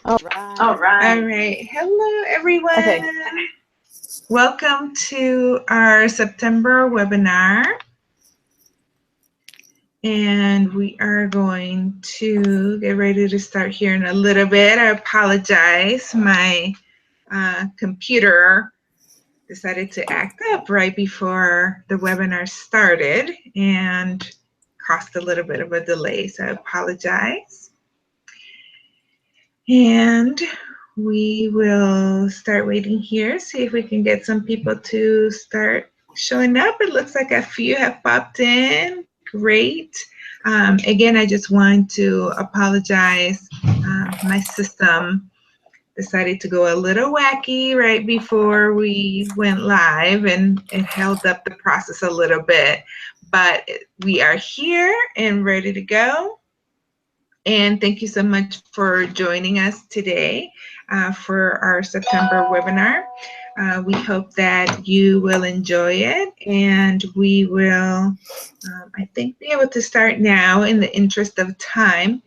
All right. All right. Hello, everyone. Okay. Welcome to our September webinar. And we are going to get ready to start here in a little bit. I apologize. My computer decided to act up right before the webinar started and caused a little bit of a delay. So I apologize. And we will start waiting here, see if we can get some people to start showing up. It looks like a few have popped in. Great. Again, I just want to apologize. My system decided to go a little wacky right before we went live, and it held up the process a little bit. But we are here and ready to go. And thank you so much for joining us today for our September webinar. We hope that you will enjoy it, and we will, I think, be able to start now in the interest of time,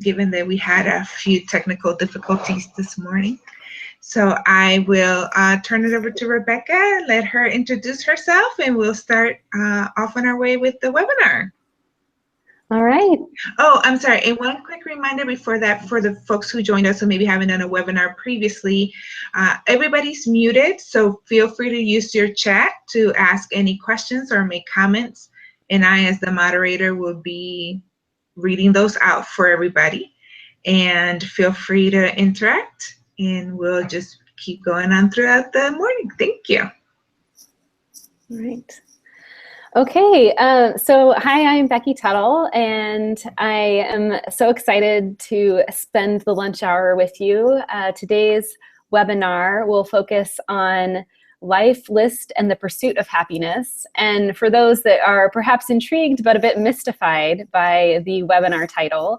given that we had a few technical difficulties this morning. So I will turn it over to Rebecca, let her introduce herself, and we'll start off on our way with the webinar. All right. Oh, I'm sorry. And one quick reminder before that, for the folks who joined us who maybe haven't done a webinar previously, everybody's muted, so feel free to use your chat to ask any questions or make comments. And I, as the moderator, will be reading those out for everybody. And feel free to interact, and we'll just keep going on throughout the morning. Thank you. All right. Okay, so hi, I'm Becky Tuttle, and I am so excited to spend the lunch hour with you. Today's webinar will focus on life, list, and the pursuit of happiness. And for those that are perhaps intrigued but a bit mystified by the webinar title,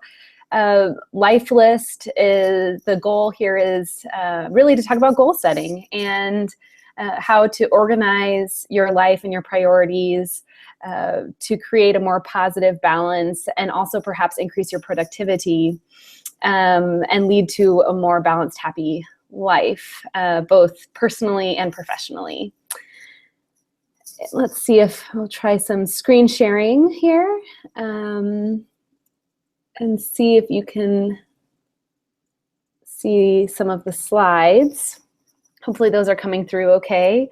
life list is the goal here is really to talk about goal setting and how to organize your life and your priorities to create a more positive balance and also perhaps increase your productivity and lead to a more balanced, happy life, both personally and professionally. Let's see if we'll try some screen sharing here and see if you can see some of the slides. Hopefully those are coming through okay.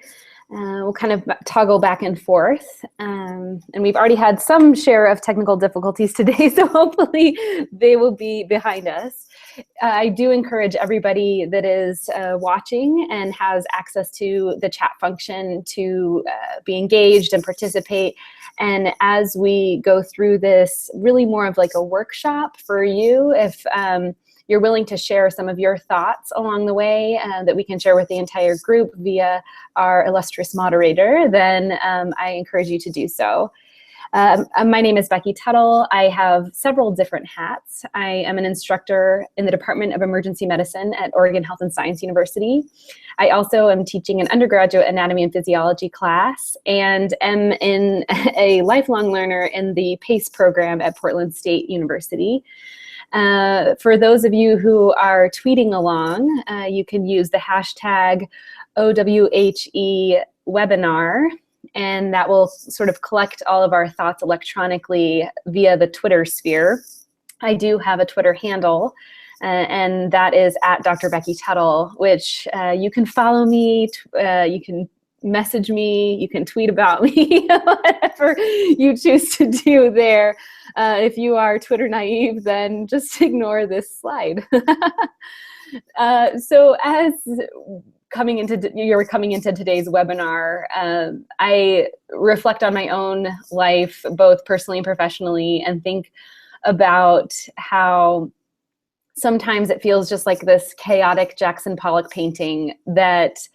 We'll kind of toggle back and forth. And we've already had some share of technical difficulties today, so hopefully they will be behind us. I do encourage everybody that is watching and has access to the chat function to be engaged and participate. And as we go through this, really more of like a workshop for you, if you're willing to share some of your thoughts along the way that we can share with the entire group via our illustrious moderator, then I encourage you to do so. My name is Becky Tuttle. I have several different hats. I am an instructor in the Department of Emergency Medicine at Oregon Health and Science University. I also am teaching an undergraduate anatomy and physiology class and am a lifelong learner in the PACE program at Portland State University. For those of you who are tweeting along, you can use the hashtag OWHE webinar, and that will sort of collect all of our thoughts electronically via the Twitter sphere. I do have a Twitter handle, and that is at Dr. Becky Tuttle, which you can follow me, you can message me, you can tweet about me, whatever you choose to do there. If you are Twitter naive, then just ignore this slide. So as you're coming into today's webinar, I reflect on my own life, both personally and professionally, and think about how sometimes it feels just like this chaotic Jackson Pollock painting, that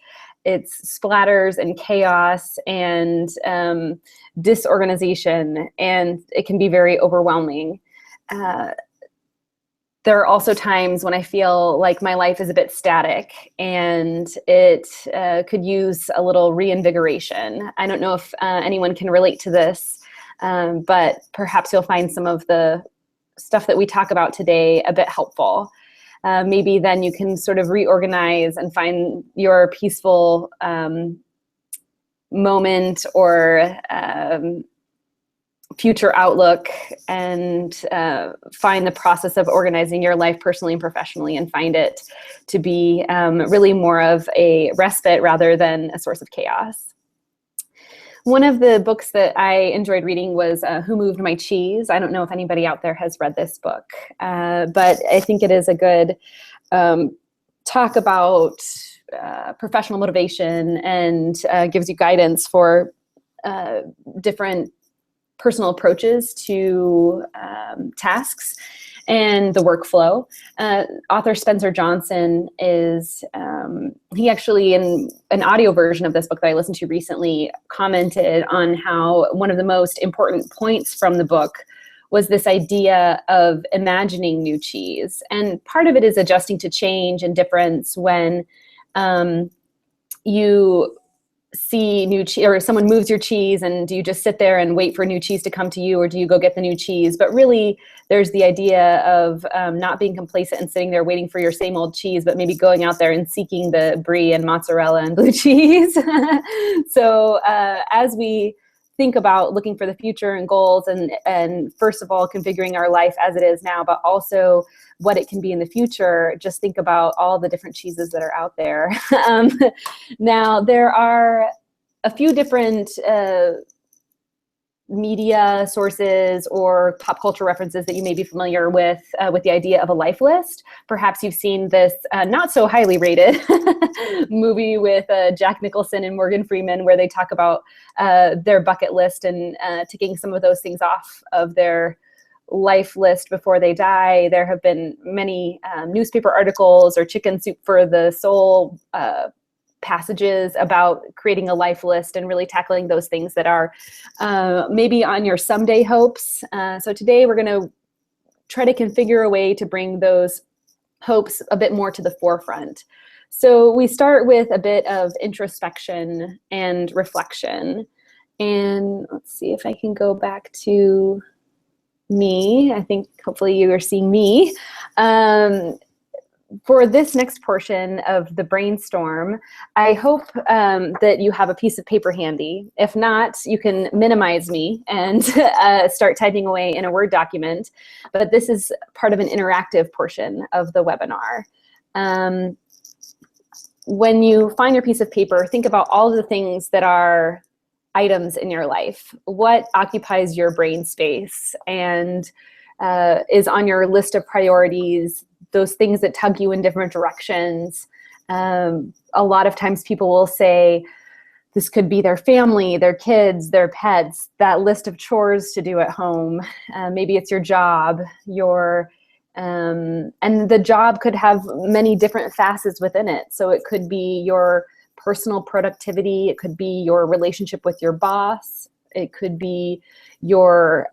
it's splatters and chaos and disorganization, and it can be very overwhelming. There are also times when I feel like my life is a bit static and it could use a little reinvigoration. I don't know if anyone can relate to this, but perhaps you'll find some of the stuff that we talk about today a bit helpful. maybe then you can sort of reorganize and find your peaceful moment or future outlook, and find the process of organizing your life personally and professionally, and find it to be really more of a respite rather than a source of chaos. One of the books that I enjoyed reading was Who Moved My Cheese? I don't know if anybody out there has read this book, but I think it is a good talk about professional motivation, and gives you guidance for different personal approaches to tasks and the workflow. Author Spencer Johnson is, he actually, in an audio version of this book that I listened to recently, commented on how one of the most important points from the book was this idea of imagining new cheese. And part of it is adjusting to change and difference when you see new cheese, or someone moves your cheese, and do you just sit there and wait for new cheese to come to you, or do you go get the new cheese? But really, there's the idea of not being complacent and sitting there waiting for your same old cheese, but maybe going out there and seeking the brie and mozzarella and blue cheese. So as we think about looking for the future and goals, and first of all, configuring our life as it is now, but also what it can be in the future, just think about all the different cheeses that are out there. Now, there are a few different media sources or pop culture references that you may be familiar with the idea of a life list. Perhaps you've seen this not so highly rated movie with Jack Nicholson and Morgan Freeman, where they talk about their bucket list and ticking some of those things off of their life list before they die. There have been many newspaper articles or Chicken Soup for the Soul passages about creating a life list and really tackling those things that are maybe on your someday hopes. So today we're going to try to configure a way to bring those hopes a bit more to the forefront. So we start with a bit of introspection and reflection. And let's see if I can go back to me. I think hopefully you are seeing me. For this next portion of the brainstorm, I hope that you have a piece of paper handy. If not, you can minimize me and start typing away in a Word document. But this is part of an interactive portion of the webinar. When you find your piece of paper, think about all of the things that are items in your life. What occupies your brain space and is on your list of priorities, those things that tug you in different directions. A lot of times people will say this could be their family, their kids, their pets, that list of chores to do at home. Maybe it's your job, and the job could have many different facets within it. So it could be your personal productivity, it could be your relationship with your boss, it could be your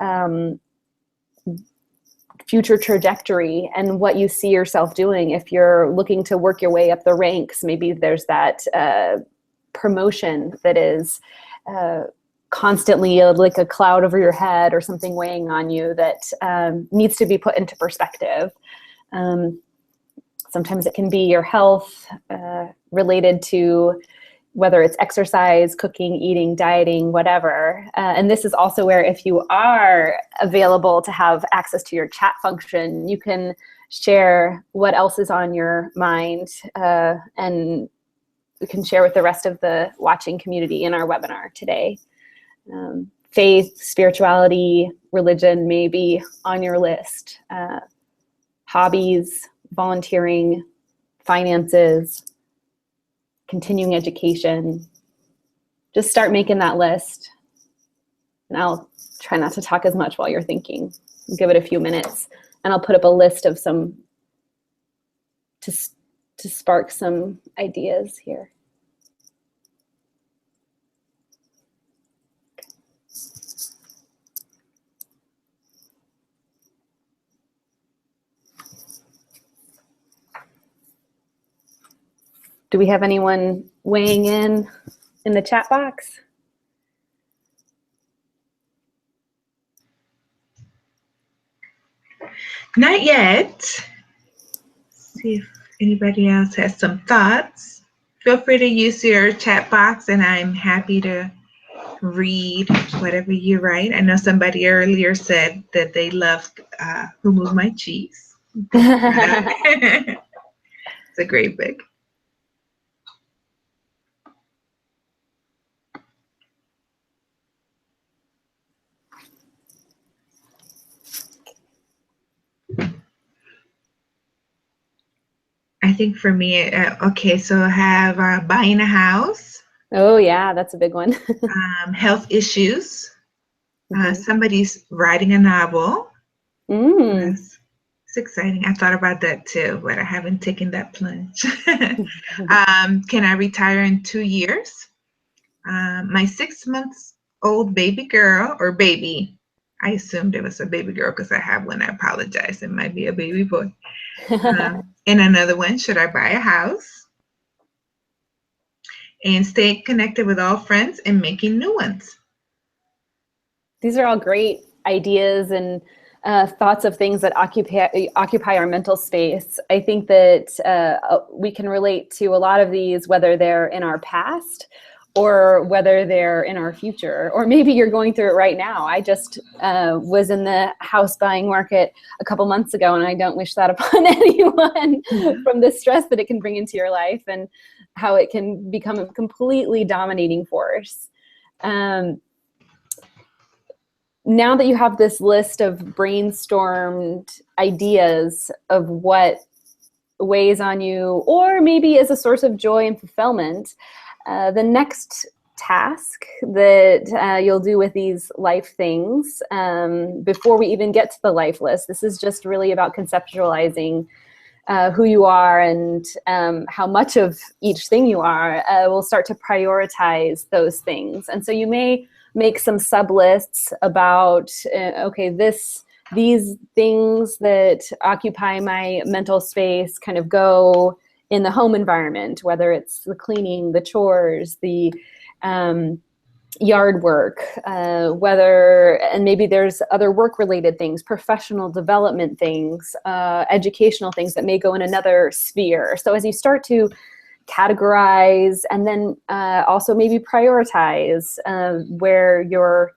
future trajectory and what you see yourself doing. If you're looking to work your way up the ranks, maybe there's that promotion that is constantly like a cloud over your head or something weighing on you that needs to be put into perspective. Sometimes it can be your health related to whether it's exercise, cooking, eating, dieting, whatever. And this is also where, if you are available to have access to your chat function, you can share what else is on your mind, and we can share with the rest of the watching community in our webinar today. Faith, spirituality, religion may be on your list. Hobbies, volunteering, finances, continuing education. Just start making that list. And I'll try not to talk as much while you're thinking. Give it a few minutes, and I'll put up a list of some to spark some ideas here. Do we have anyone weighing in the chat box? Not yet. Let's see if anybody else has some thoughts. Feel free to use your chat box, and I'm happy to read whatever you write. I know somebody earlier said that they loved Who Moved My Cheese. It's a great book. I think for me, okay, so I have buying a house. Oh, yeah, that's a big one. Health issues. Mhm. Somebody's writing a novel. Mm. It's exciting. I thought about that too, but I haven't taken that plunge. Can I retire in 2 years? My 6-month-old baby girl, or baby, I assumed it was a baby girl because I have one. I apologize. It might be a baby boy. And another one, should I buy a house? And stay connected with all friends and making new ones. These are all great ideas and thoughts of things that occupy our mental space. I think that we can relate to a lot of these, whether they're in our past or whether they're in our future, or maybe you're going through it right now. I just was in the house buying market a couple months ago, and I don't wish that upon anyone from the stress that it can bring into your life and how it can become a completely dominating force. Now that you have this list of brainstormed ideas of what weighs on you, or maybe as a source of joy and fulfillment, the next task that you'll do with these life things, before we even get to the life list, this is just really about conceptualizing who you are and how much of each thing you are. We'll start to prioritize those things. And so you may make some sub lists about, okay, these things that occupy my mental space kind of go in the home environment, whether it's the cleaning, the chores, the yard work, and maybe there's other work-related things, professional development things, educational things that may go in another sphere. So as you start to categorize and then also maybe prioritize where your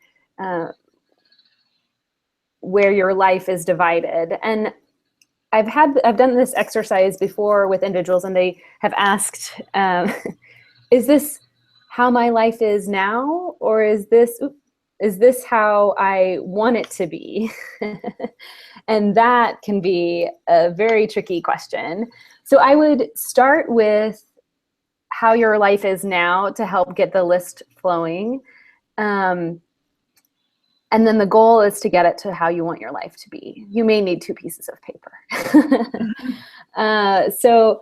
life is divided. And I've done this exercise before with individuals, and they have asked, is this how my life is now, or is this how I want it to be? And that can be a very tricky question. So I would start with how your life is now to help get the list flowing. And then the goal is to get it to how you want your life to be. You may need 2 pieces of paper. So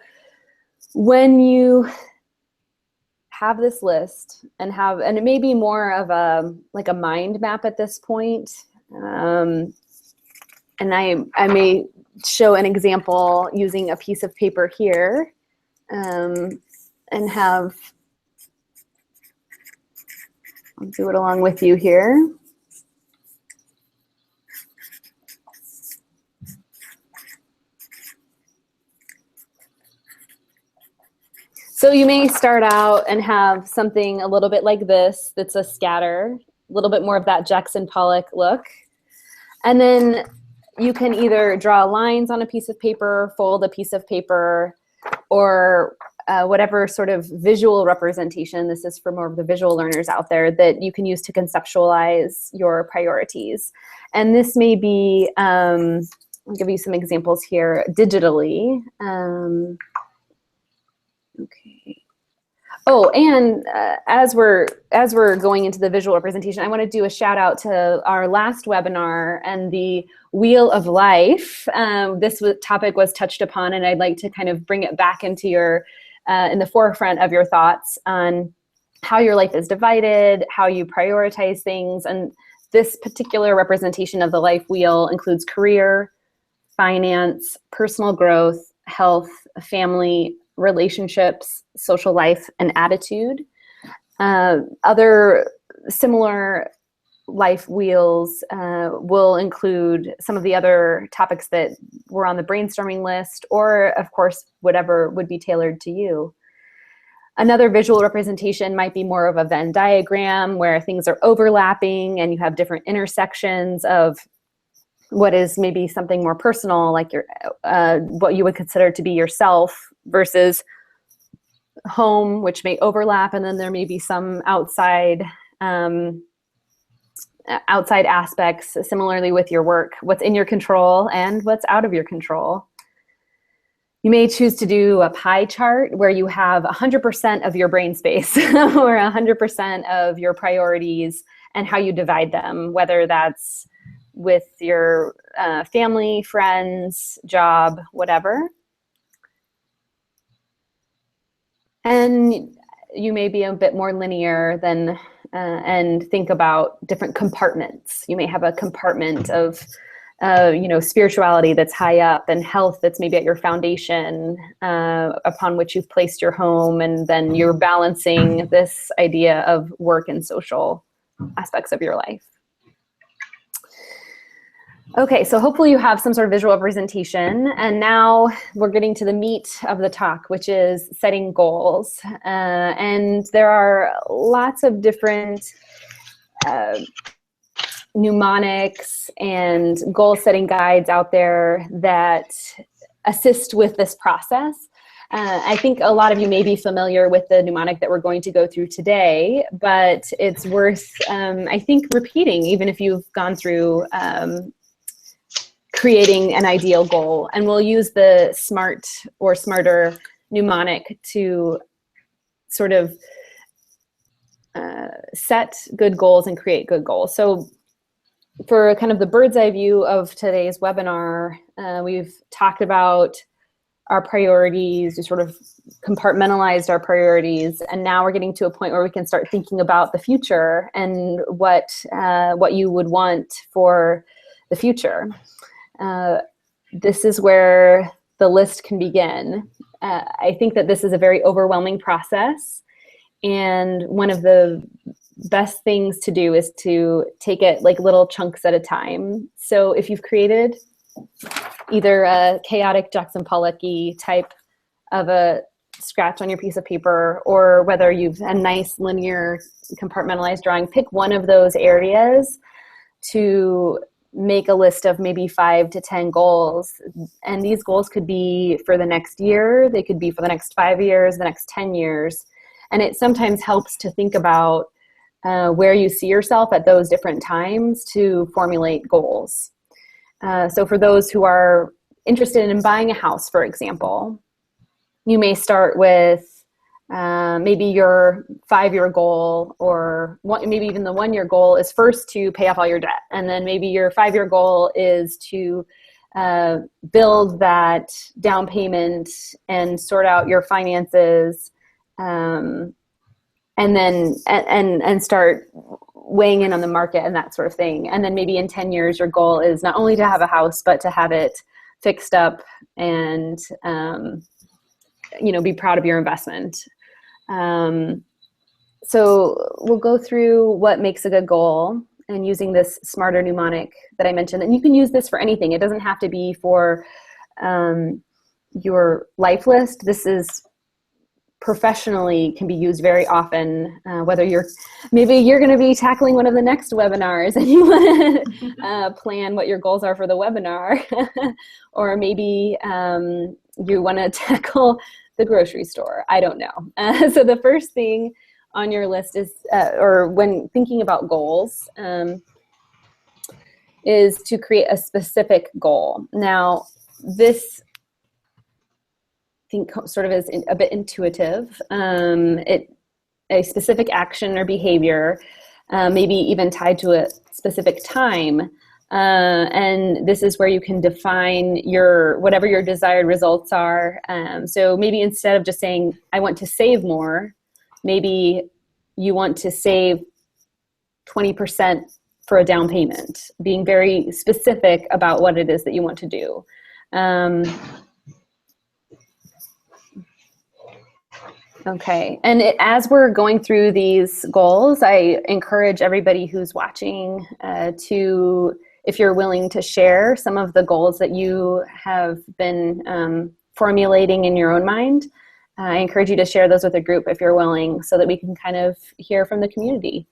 when you have this list and it may be more of a mind map at this point. And I may show an example using a piece of paper here, and I'll do it along with you here. So you may start out and have something a little bit like this, that's a scatter, a little bit more of that Jackson Pollock look. And then you can either draw lines on a piece of paper, fold a piece of paper, or whatever sort of visual representation, this is for more of the visual learners out there, that you can use to conceptualize your priorities. And this may be, I'll give you some examples here, digitally. Okay. Oh, and as we're going into the visual representation, I want to do a shout out to our last webinar and the Wheel of Life. This topic was touched upon, and I'd like to kind of bring it back into in the forefront of your thoughts on how your life is divided, how you prioritize things. And this particular representation of the life wheel includes career, finance, personal growth, health, family, relationships, social life, and attitude. Other similar life wheels will include some of the other topics that were on the brainstorming list, or of course, whatever would be tailored to you. Another visual representation might be more of a Venn diagram where things are overlapping and you have different intersections of what is maybe something more personal, like your what you would consider to be yourself, versus home, which may overlap, and then there may be some outside aspects. Similarly with your work, what's in your control and what's out of your control. You may choose to do a pie chart where you have 100% of your brain space or 100% of your priorities and how you divide them, whether that's with your family, friends, job, whatever. And you may be a bit more linear than and think about different compartments. You may have a compartment of spirituality that's high up, and health that's maybe at your foundation upon which you've placed your home, and then you're balancing this idea of work and social aspects of your life. Okay, so hopefully you have some sort of visual representation, and now we're getting to the meat of the talk, which is setting goals. And there are lots of different mnemonics and goal-setting guides out there that assist with this process. I think a lot of you may be familiar with the mnemonic that we're going to go through today, but it's worth, I think, repeating, even if you've gone through creating an ideal goal. And we'll use the SMART or SMARTER mnemonic to sort of set good goals and create good goals. So for kind of the bird's eye view of today's webinar, we've talked about our priorities, we sort of compartmentalized our priorities, and now we're getting to a point where we can start thinking about the future and what you would want for the future. This is where the list can begin. I think that this is a very overwhelming process, and one of the best things to do is to take it like little chunks at a time. So if you've created either a chaotic Jackson Pollock-y type of a scratch on your piece of paper, or whether you've a nice linear compartmentalized drawing, pick one of those areas to make a list of maybe 5 to 10 goals. And these goals could be for the next year, they could be for the next 5 years, the next 10 years. And it sometimes helps to think about where you see yourself at those different times to formulate goals. So for those who are interested in buying a house, for example, you may start with maybe your 5-year goal, or maybe even the 1-year goal is first to pay off all your debt. And then maybe your 5-year goal is to build that down payment and sort out your finances, and then and start weighing in on the market and that sort of thing. And then maybe in 10 years, your goal is not only to have a house, but to have it fixed up and, be proud of your investment. So we'll go through what makes a good goal, and using this SMARTER mnemonic that I mentioned. And you can use this for anything. It doesn't have to be for your life list. This is professionally can be used very often, whether maybe you're going to be tackling one of the next webinars and you want to plan what your goals are for the webinar, or maybe you want to tackle the grocery store. I don't know. So the first thing on your list is, or when thinking about goals, is to create a specific goal. Now, this I think sort of is a bit intuitive. A specific action or behavior, maybe even tied to a specific time. And this is where you can define whatever your desired results are. So maybe instead of just saying, I want to save more, maybe you want to save 20% for a down payment, being very specific about what it is that you want to do. Okay, and as we're going through these goals, I encourage everybody who's watching to if you're willing to share some of the goals that you have been formulating in your own mind, I encourage you to share those with a group if you're willing, so that we can kind of hear from the community.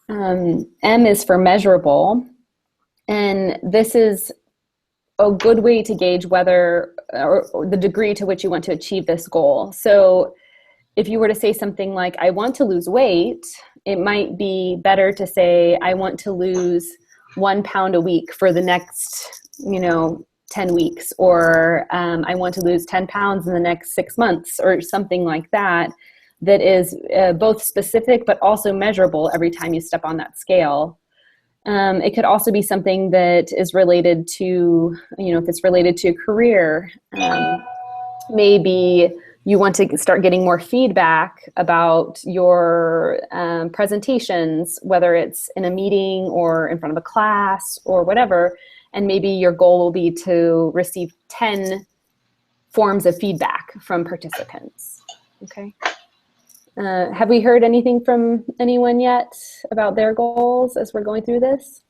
M is for measurable, and this is a good way to gauge whether, or the degree to which you want to achieve this goal. So if you were to say something like, I want to lose weight, it might be better to say, I want to lose 1 pound a week for the next, 10 weeks, or I want to lose 10 pounds in the next 6 months, or something like that, that is both specific but also measurable every time you step on that scale. It could also be something that is related to, if it's related to a career, maybe you want to start getting more feedback about your presentations, whether it's in a meeting or in front of a class or whatever. And maybe your goal will be to receive 10 forms of feedback from participants. Okay. Have we heard anything from anyone yet about their goals as we're going through this?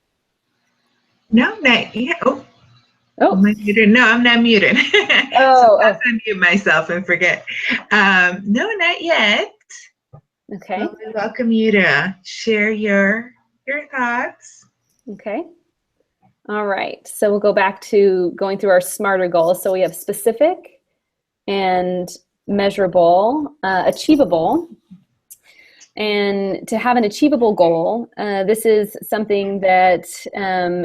No, not yet. Oh. Am I muted? No, I'm not muted. Sometimes I mute myself and forget. No, not yet. Okay. So we welcome you to share your thoughts. Okay. All right. So we'll go back to going through our SMARTER goals. So we have specific and measurable, achievable. And to have an achievable goal, this is something that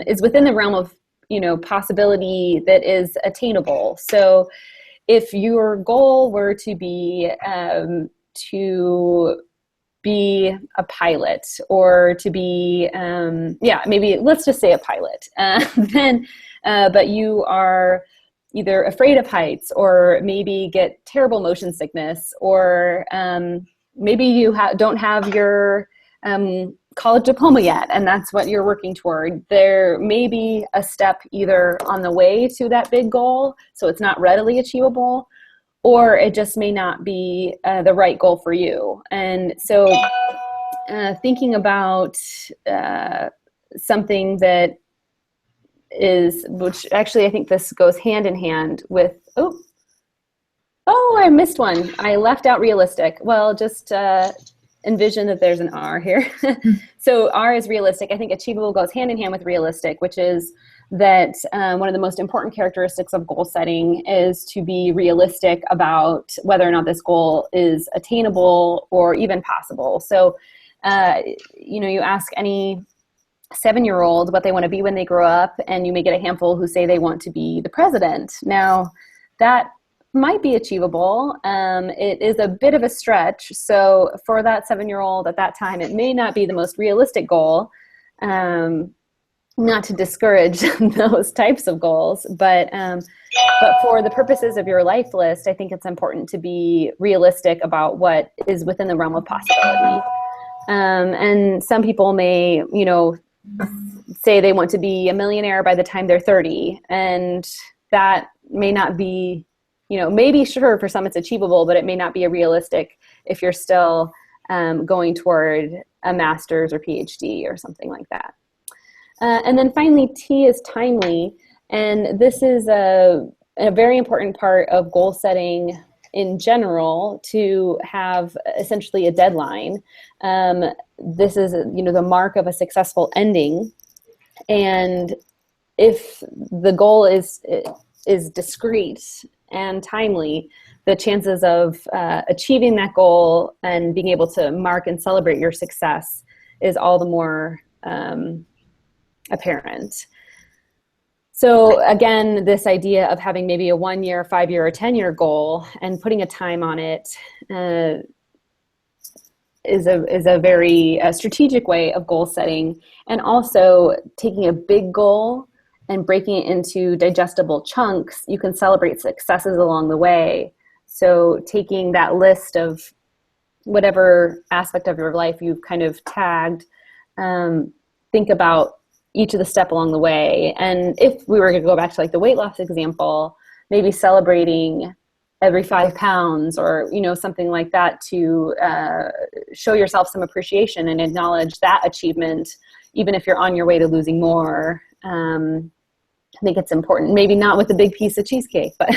is within the realm of possibility that is attainable. So if your goal were to be a pilot, or to be, maybe let's just say a pilot, then, but you are either afraid of heights, or maybe get terrible motion sickness, or maybe you don't have your college diploma yet, and that's what you're working toward. There may be a step either on the way to that big goal, so it's not readily achievable, or it just may not be the right goal for you. And so thinking about something that is, which actually I think this goes hand in hand with, I missed one. I left out realistic. Well, just envision that there's an R here. So R is realistic. I think achievable goes hand in hand with realistic, which is that one of the most important characteristics of goal setting is to be realistic about whether or not this goal is attainable or even possible. So, you ask any 7-year-old what they want to be when they grow up, and you may get a handful who say they want to be the president. Now, that might be achievable. It is a bit of a stretch. So for that 7-year-old at that time, it may not be the most realistic goal. Not to discourage those types of goals, but for the purposes of your life list, I think it's important to be realistic about what is within the realm of possibility. And some people may, say they want to be a millionaire by the time they're 30, and that may not be, maybe sure for some it's achievable, but it may not be a realistic if you're still going toward a master's or PhD or something like that. And then finally, T is timely, and this is a very important part of goal setting in general, to have essentially a deadline. This is, the mark of a successful ending, and if the goal is discrete and timely, the chances of achieving that goal and being able to mark and celebrate your success is all the more apparent. So again, this idea of having maybe a 1-year, 5-year, or 10-year goal and putting a time on it is a very strategic way of goal setting, and also taking a big goal and breaking it into digestible chunks. You can celebrate successes along the way. So taking that list of whatever aspect of your life you've kind of tagged, think about each of the step along the way. And if we were going to go back to like the weight loss example, maybe celebrating every 5 pounds, or, something like that, to show yourself some appreciation and acknowledge that achievement even if you're on your way to losing more. I think it's important, maybe not with a big piece of cheesecake, but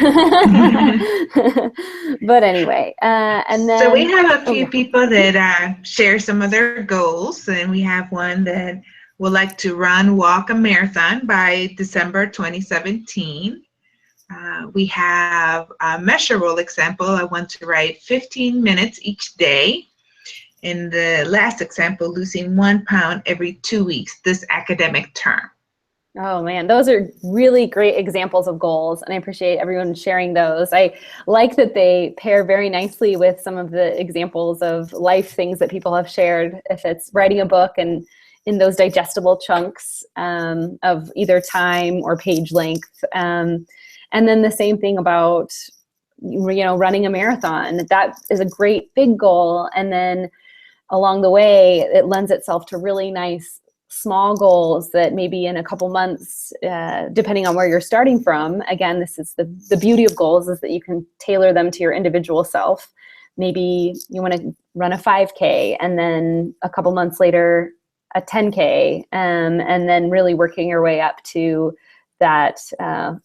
but anyway. And then, so we have a few people that share some of their goals, and we have one that would like to walk a marathon by December 2017. We have a measurable example. I want to write 15 minutes each day. In the last example, losing 1 pound every 2 weeks this academic term. Oh man, those are really great examples of goals, and I appreciate everyone sharing those. I like that they pair very nicely with some of the examples of life things that people have shared, if it's writing a book and in those digestible chunks of either time or page length. And then the same thing about, running a marathon. That is a great big goal, and then along the way, it lends itself to really nice small goals that maybe in a couple months, depending on where you're starting from. Again, this is the beauty of goals, is that you can tailor them to your individual self. Maybe you want to run a 5K, and then a couple months later, a 10K, and then really working your way up to that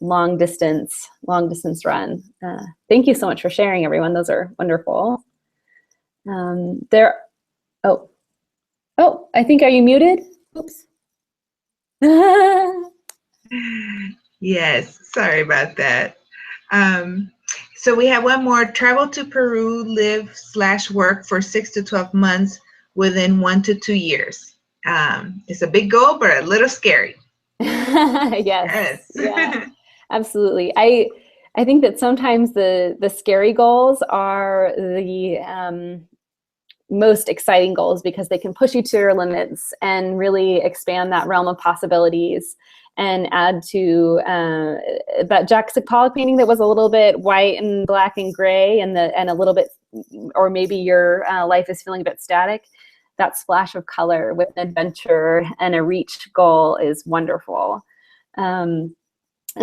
long distance run. Thank you so much for sharing, everyone. Those are wonderful. I think, are you muted? Oops. Yes, sorry about that. So we have one more. Travel to Peru, live/work for 6 to 12 months within 1 to 2 years. It's a big goal, but a little scary. Yes. Yeah, absolutely. I think that sometimes the scary goals are the most exciting goals, because they can push you to your limits and really expand that realm of possibilities and add to that Jackson Pollock painting that was a little bit white and black and gray, and a little bit, or maybe your life is feeling a bit static. That splash of color with an adventure and a reach goal is wonderful. I'll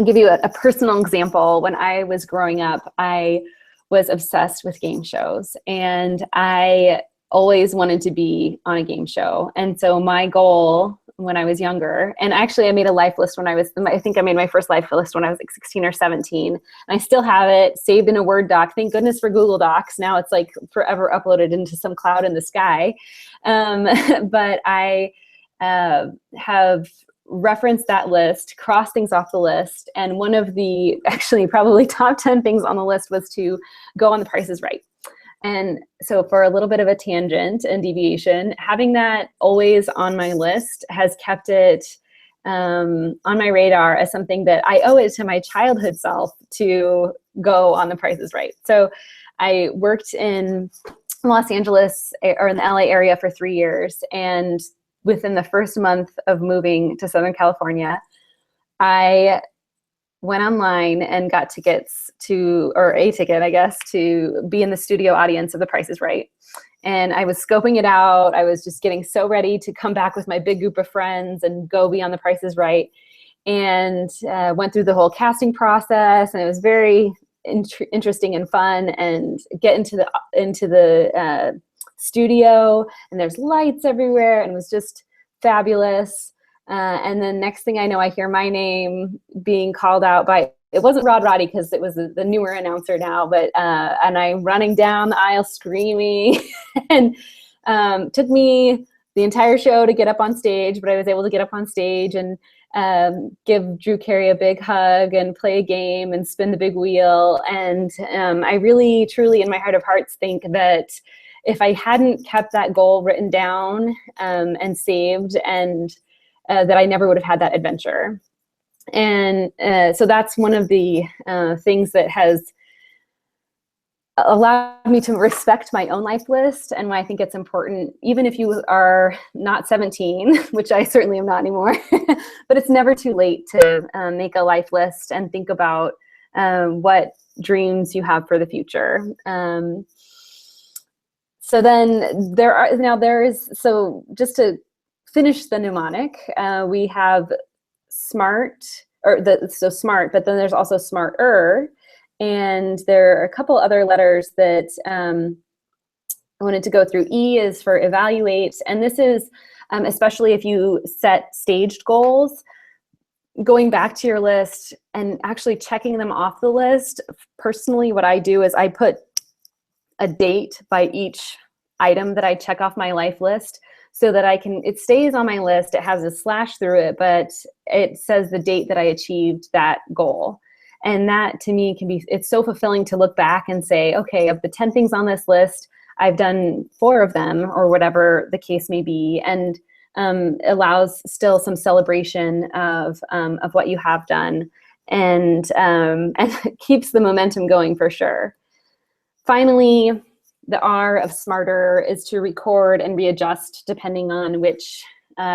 give you a personal example. When I was growing up, I was obsessed with game shows, and I always wanted to be on a game show. And so my goal when I was younger, and actually I made a life list I think I made my first life list when I was like 16 or 17. And I still have it saved in a Word doc. Thank goodness for Google Docs. Now it's like forever uploaded into some cloud in the sky. But I have referenced that list, crossed things off the list. And one of the actually probably top 10 things on the list was to go on The Price is Right. And so for a little bit of a tangent and deviation, having that always on my list has kept it on my radar as something that I owe it to my childhood self to go on The Price is Right. So I worked in Los Angeles, or in the LA area, for 3 years. And within the first month of moving to Southern California, I went online and got tickets or a ticket, I guess, to be in the studio audience of The Price is Right. And I was scoping it out. I was just getting so ready to come back with my big group of friends and go be on The Price is Right. And went through the whole casting process, and it was very interesting and fun. And get into the studio, and there's lights everywhere, and it was just fabulous. And then next thing I know, I hear my name being called out by, it wasn't Rod Roddy because it was the newer announcer now, but and I'm running down the aisle screaming. And took me the entire show to get up on stage, but I was able to get up on stage and give Drew Carey a big hug and play a game and spin the big wheel. And I really, truly, in my heart of hearts, think that if I hadn't kept that goal written down and saved, and that I never would have had that adventure. And so that's one of the things that has allowed me to respect my own life list, and why I think it's important, even if you are not 17, which I certainly am not anymore, but it's never too late to make a life list and think about what dreams you have for the future. So then so just to finish the mnemonic, we have SMART, SMART, but then there's also SMARTer, and there are a couple other letters that I wanted to go through. E is for evaluate, and this is especially if you set staged goals. Going back to your list and actually checking them off the list. Personally, what I do is I put a date by each item that I check off my life list so that it stays on my list. It has a slash through it, but it says the date that I achieved that goal. And that to me it's so fulfilling to look back and say, okay, of the 10 things on this list, I've done 4 of them, or whatever the case may be. And allows still some celebration of what you have done, and keeps the momentum going for sure. Finally, the R of smarter is to record and readjust depending on which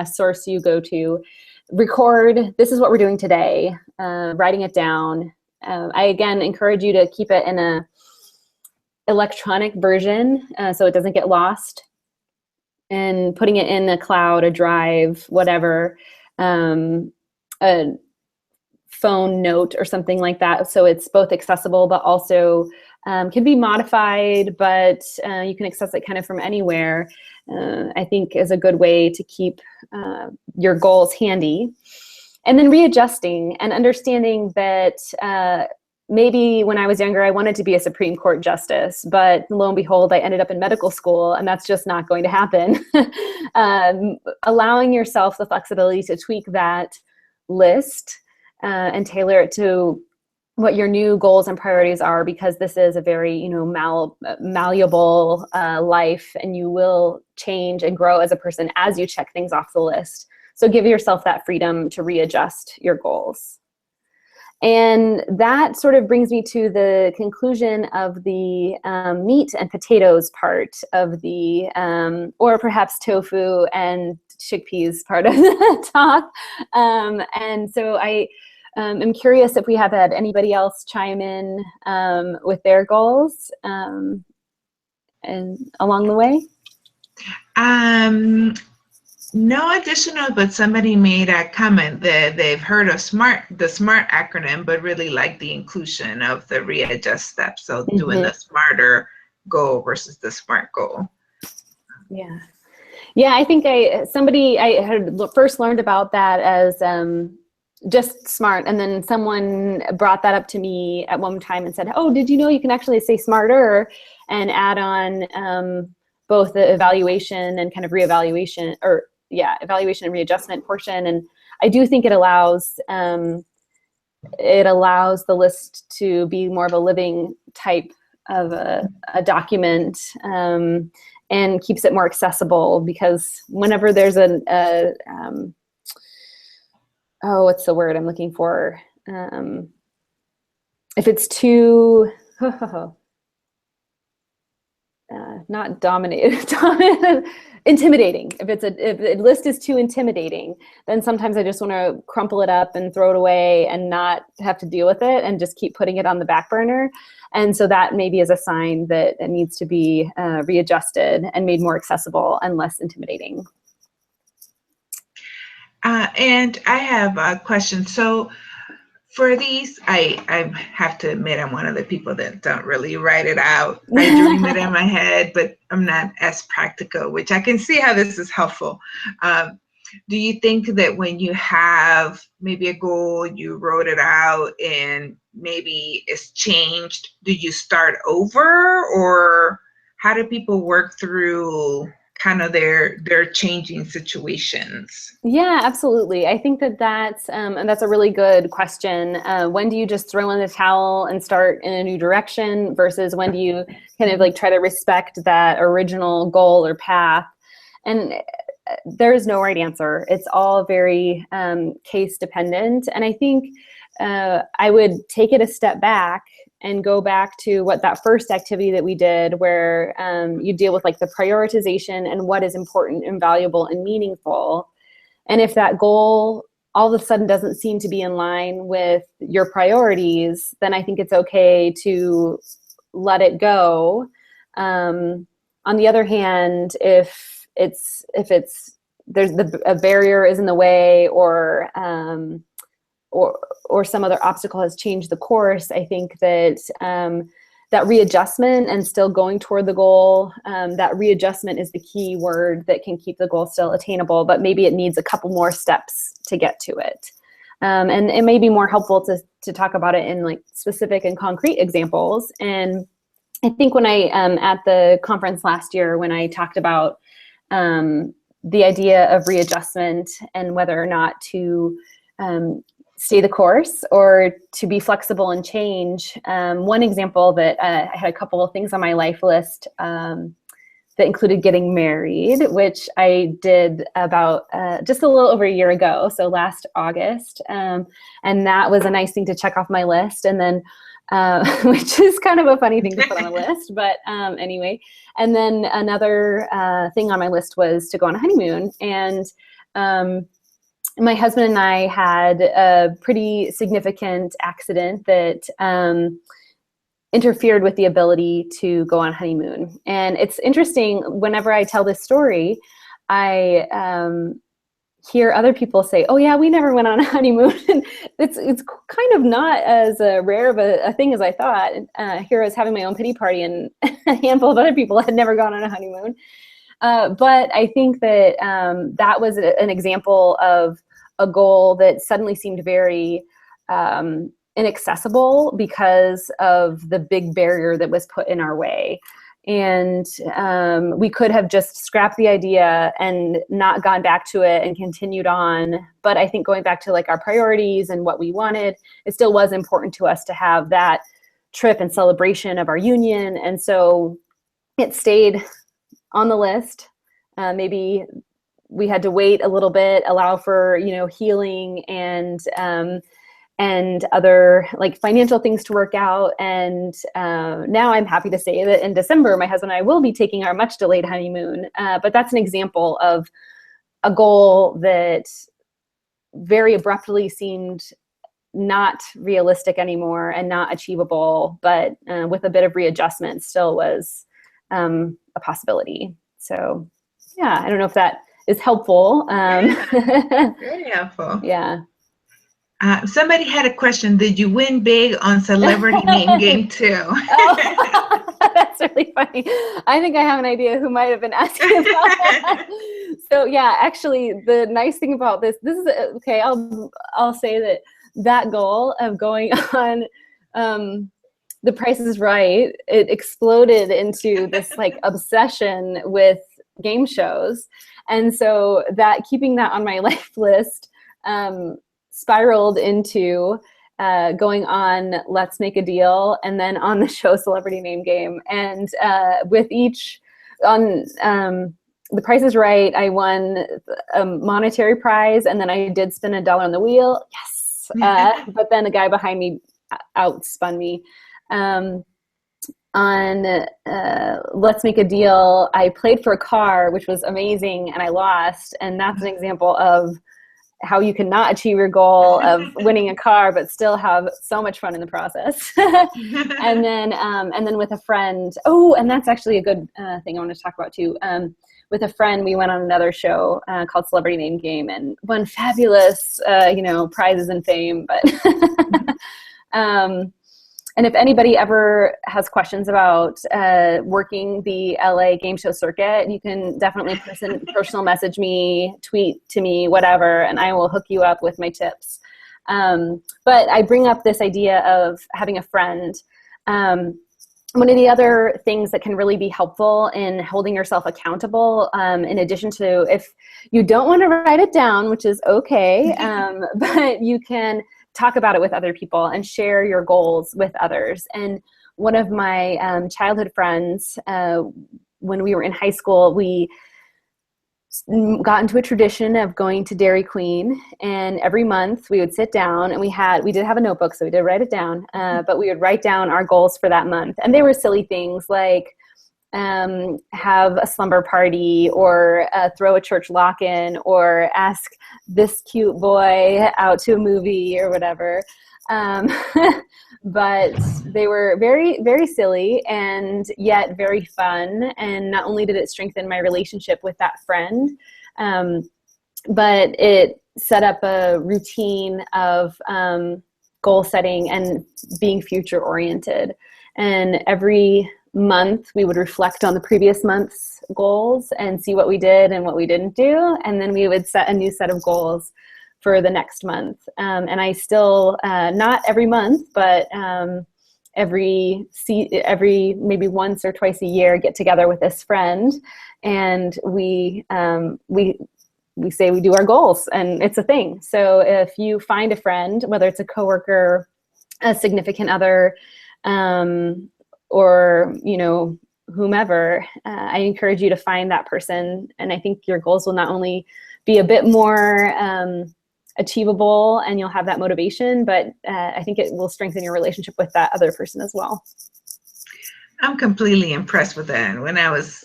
source you go to. Record, this is what we're doing today, writing it down. I again encourage you to keep it in a electronic version so it doesn't get lost. And putting it in a cloud, a drive, whatever, a phone note or something like that. So it's both accessible, but also can be modified, but you can access it kind of from anywhere, I think is a good way to keep your goals handy. And then readjusting and understanding that maybe when I was younger, I wanted to be a Supreme Court justice, but lo and behold, I ended up in medical school, and that's just not going to happen. Allowing yourself the flexibility to tweak that list and tailor it to what your new goals and priorities are, because this is a very, malleable life, and you will change and grow as a person as you check things off the list. So give yourself that freedom to readjust your goals. And that sort of brings me to the conclusion of the meat and potatoes part of the, or perhaps tofu and chickpeas part of the talk. And so I am curious if we have had anybody else chime in with their goals and along the way. No additional, but somebody made a comment that they've heard of the SMART acronym, but really like the inclusion of the readjust steps. So doing the smarter goal versus the SMART goal. Yeah. Yeah, I think I had first learned about that as just SMART. And then someone brought that up to me at one time and said, oh, did you know you can actually say smarter and add on both the evaluation and kind of reevaluation, or evaluation and readjustment portion. And I do think it allows the list to be more of a living type of a document, and keeps it more accessible, because whenever there's what's the word I'm looking for? If it's too, not dominated, intimidating. If the list is too intimidating, then sometimes I just want to crumple it up and throw it away and not have to deal with it and just keep putting it on the back burner. And so that maybe is a sign that it needs to be readjusted and made more accessible and less intimidating. And I have a question. So for these, I have to admit, I'm one of the people that don't really write it out. I dream it in my head, but I'm not as practical, which I can see how this is helpful. Do you think that when you have maybe a goal, you wrote it out and maybe it's changed, do you start over, or how do people work through kind of their changing situations? Yeah, absolutely. I think that's a really good question. When do you just throw in the towel and start in a new direction versus when do you kind of like try to respect that original goal or path? And there is no right answer. It's all very case dependent. And I think I would take it a step back and go back to what that first activity that we did, where you deal with like the prioritization and what is important and valuable and meaningful. And if that goal all of a sudden doesn't seem to be in line with your priorities, then I think it's okay to let it go. On the other hand, if there's a barrier is in the way, or some other obstacle has changed the course, I think that that readjustment and still going toward the goal. That readjustment is the key word that can keep the goal still attainable, but maybe it needs a couple more steps to get to it. And it may be more helpful to talk about it in like specific and concrete examples. And I think when I, at the conference last year, when I talked about the idea of readjustment and whether or not to stay the course or to be flexible and change. One example that I had a couple of things on my life list that included getting married, which I did about just a little over a year ago, so last August. And that was a nice thing to check off my list. And then, which is kind of a funny thing to put on a list, but anyway. And then another thing on my list was to go on a honeymoon. And my husband and I had a pretty significant accident that interfered with the ability to go on a honeymoon. And it's interesting, whenever I tell this story, I hear other people say, oh yeah, we never went on a honeymoon. And it's kind of not as rare of a thing as I thought. Here I was having my own pity party, and a handful of other people had never gone on a honeymoon. But I think that that was an example of a goal that suddenly seemed very inaccessible because of the big barrier that was put in our way. And we could have just scrapped the idea and not gone back to it and continued on. But I think going back to like our priorities and what we wanted, it still was important to us to have that trip and celebration of our union. And so it stayed on the list. Maybe we had to wait a little bit, allow for, healing and other like financial things to work out. And now I'm happy to say that in December, my husband and I will be taking our much delayed honeymoon. But that's an example of a goal that very abruptly seemed not realistic anymore and not achievable, but with a bit of readjustment still was a possibility. So yeah, I don't know if that is helpful. Very helpful. Yeah. Somebody had a question. Did you win big on Celebrity Name Game 2? Oh, that's really funny. I think I have an idea who might have been asking about that. So yeah, actually, the nice thing about this is okay. I'll say that goal of going on The Price is Right, it exploded into this like obsession with game shows, and so that keeping that on my life list spiraled into going on Let's Make a Deal, and then on the show Celebrity Name Game. And with each on The Price is Right, I won a monetary prize, and then I did spin $1 on the wheel. Yes. But then the guy behind me outspun me. On Let's Make a Deal, I played for a car, which was amazing, and I lost. And that's an example of how you cannot achieve your goal of winning a car, but still have so much fun in the process. and then with a friend, and that's actually a good thing I want to talk about too. With a friend, we went on another show called Celebrity Name Game and won fabulous, prizes and fame. But and if anybody ever has questions about working the LA game show circuit, you can definitely personal message me, tweet to me, whatever, and I will hook you up with my tips. But I bring up this idea of having a friend. One of the other things that can really be helpful in holding yourself accountable, in addition to if you don't want to write it down, which is okay, but you can talk about it with other people and share your goals with others. And one of my childhood friends, when we were in high school, we got into a tradition of going to Dairy Queen, and every month we would sit down, and we did have a notebook, so we did write it down, but we would write down our goals for that month. And they were silly things like have a slumber party, or throw a church lock-in, or ask this cute boy out to a movie or whatever. But they were very, very silly and yet very fun. And not only did it strengthen my relationship with that friend, but it set up a routine of goal setting and being future oriented. And every month we would reflect on the previous month's goals and see what we did and what we didn't do. And then we would set a new set of goals for the next month. And I still, not every month, but every maybe once or twice a year, get together with this friend, and we say we do our goals, and it's a thing. So if you find a friend, whether it's a coworker, a significant other, or, you know, whomever, I encourage you to find that person. And I think your goals will not only be a bit more achievable and you'll have that motivation, but I think it will strengthen your relationship with that other person as well. I'm completely impressed with that. When I was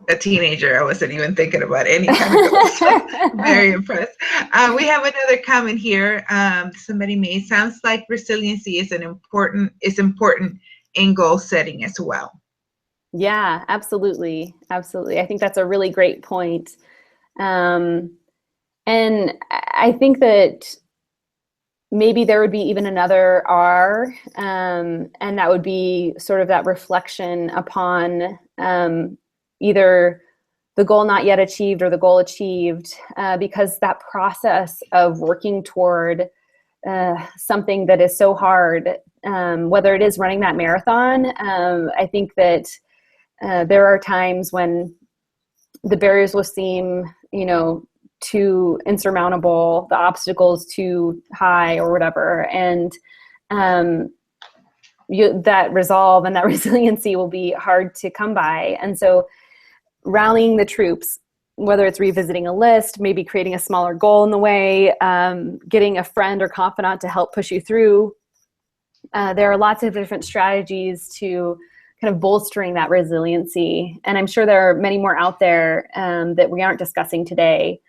a teenager, I wasn't even thinking about any kind of goals. So very impressed. We have another comment here. Somebody made, sounds like resiliency is important in goal setting as well. Yeah, absolutely. Absolutely. I think that's a really great point. And I think that maybe there would be even another R, and that would be sort of that reflection upon either the goal not yet achieved or the goal achieved, because that process of working toward something that is so hard, whether it is running that marathon, I think that there are times when the barriers will seem, you know, too insurmountable, the obstacles too high or whatever. And that resolve and that resiliency will be hard to come by. And so rallying the troops, whether it's revisiting a list, maybe creating a smaller goal in the way, getting a friend or confidant to help push you through. There are lots of different strategies to kind of bolstering that resiliency. And I'm sure there are many more out there that we aren't discussing today.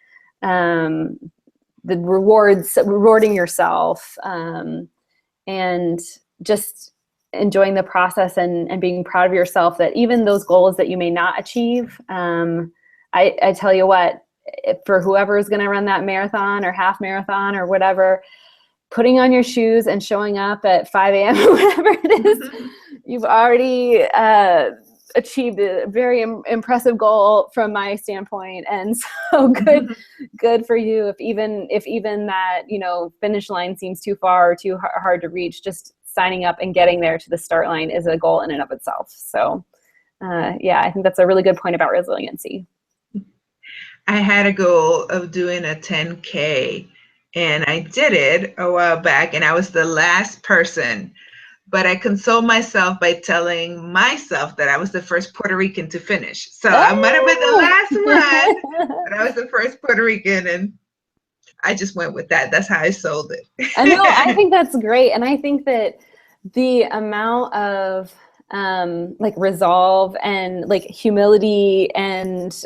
The rewarding yourself, and just enjoying the process and being proud of yourself, that even those goals that you may not achieve, I tell you what, for whoever is going to run that marathon or half marathon or whatever, putting on your shoes and showing up at 5 a.m. or whatever it is, you've already achieved a very impressive goal from my standpoint. And so good for you. If even that, you know, finish line seems too far or too hard to reach, just signing up and getting there to the start line is a goal in and of itself. So yeah, I think that's a really good point about resiliency. I had a goal of doing a 10K, and I did it a while back, and I was the last person. But I consoled myself by telling myself that I was the first Puerto Rican to finish. So I might have been the last one, but I was the first Puerto Rican, and I just went with that. That's how I sold it. I know. I think that's great. And I think that the amount of like resolve and like humility and,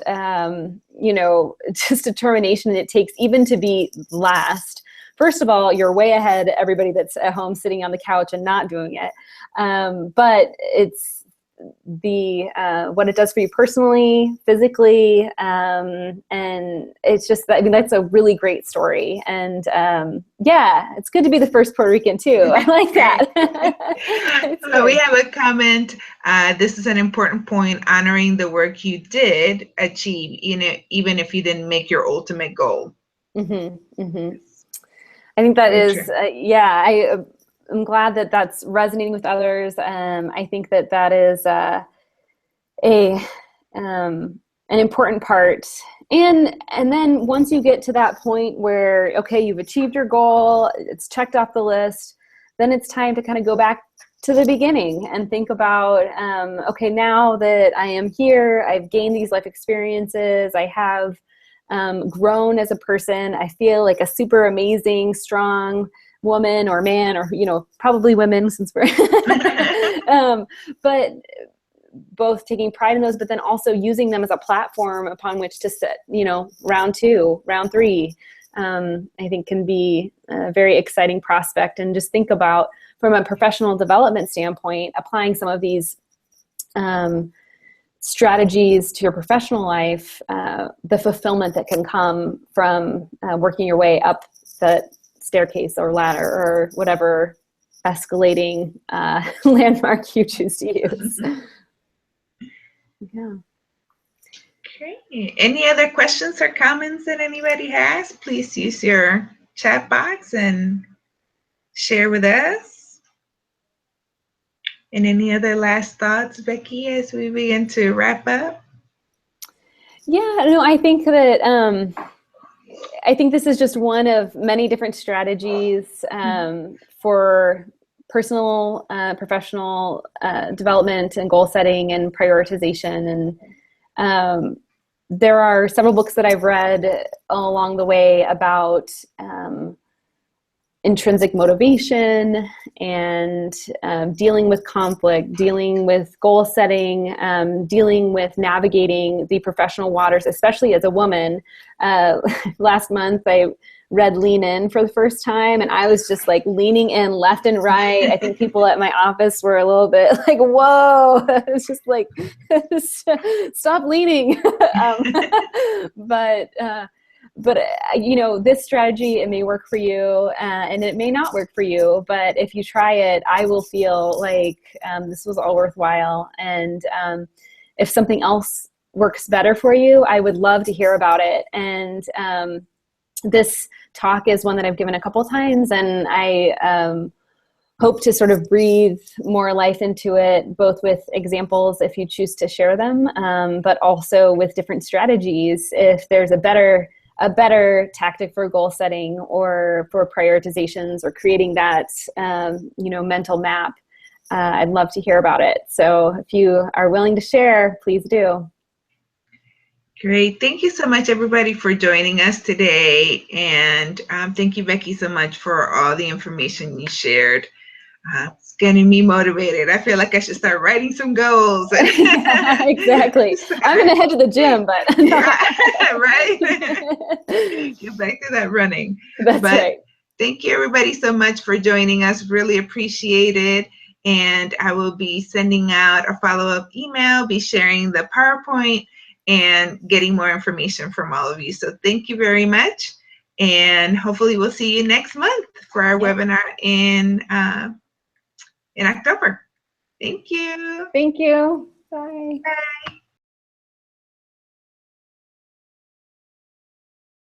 you know, just determination it takes even to be last. First of all, you're way ahead of everybody that's at home sitting on the couch and not doing it. But it's the what it does for you personally, physically, and it's just, I mean, that's a really great story. And yeah, it's good to be the first Puerto Rican too. I like that. So we have a comment. This is an important point: honoring the work you did achieve, even if you didn't make your ultimate goal. Mm-hmm, mm-hmm. I think that is, yeah, I'm glad that that's resonating with others. I think that that is an important part. And then once you get to that point where, okay, you've achieved your goal, it's checked off the list, then it's time to kind of go back to the beginning and think about, okay, now that I am here, I've gained these life experiences, I have grown as a person, I feel like a super amazing, strong woman or man, or, you know, probably women since we're, but both taking pride in those, but then also using them as a platform upon which to set, you know, round 2, round 3, I think can be a very exciting prospect. And just think about, from a professional development standpoint, applying some of these strategies to your professional life, the fulfillment that can come from working your way up the staircase or ladder or whatever escalating landmark you choose to use. Yeah. Okay. Any other questions or comments that anybody has? Please use your chat box and share with us. And any other last thoughts, Becky, as we begin to wrap up? Yeah, no, I think that I think this is just one of many different strategies for personal, professional development and goal setting and prioritization. And there are several books that I've read along the way about intrinsic motivation and dealing with conflict, dealing with goal setting, dealing with navigating the professional waters, especially as a woman. Last month, I read Lean In for the first time, and I was just like leaning in left and right. I think people at my office were a little bit like, whoa, it's just like, stop leaning. But you know, this strategy, it may work for you and it may not work for you, but if you try it, I will feel like this was all worthwhile. And if something else works better for you, I would love to hear about it. And this talk is one that I've given a couple times, and I hope to sort of breathe more life into it, both with examples if you choose to share them, but also with different strategies if there's a better tactic for goal setting or for prioritizations or creating that, mental map. I'd love to hear about it. So if you are willing to share, please do. Great. Thank you so much, everybody, for joining us today. And thank you, Becky, so much for all the information you shared. It's getting me motivated. I feel like I should start writing some goals. Yeah, exactly. I'm going to head to the gym, but right? Get back to that running. That's right. Thank you, everybody, so much for joining us. Really appreciate it. And I will be sending out a follow-up email, be sharing the PowerPoint, and getting more information from all of you. So thank you very much. And hopefully we'll see you next month for our webinar in October. Thank you. Thank you. Bye. Bye.